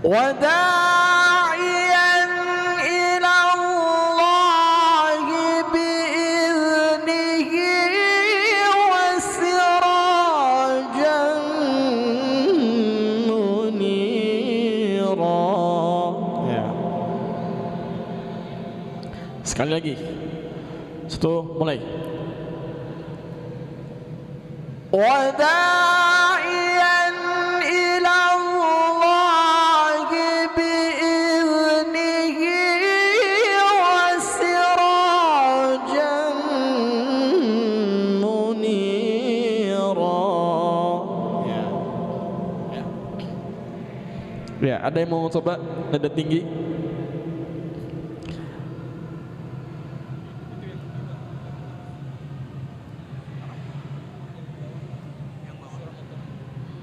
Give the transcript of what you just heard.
وداعيا إلى الله بإذنه وسراجا منيرا. Ya. Sekali lagi. Satu, mulai. وداعيا إلى الله بإذنه وسراجا منيرا. Ya, ada yang mau coba nada tinggi?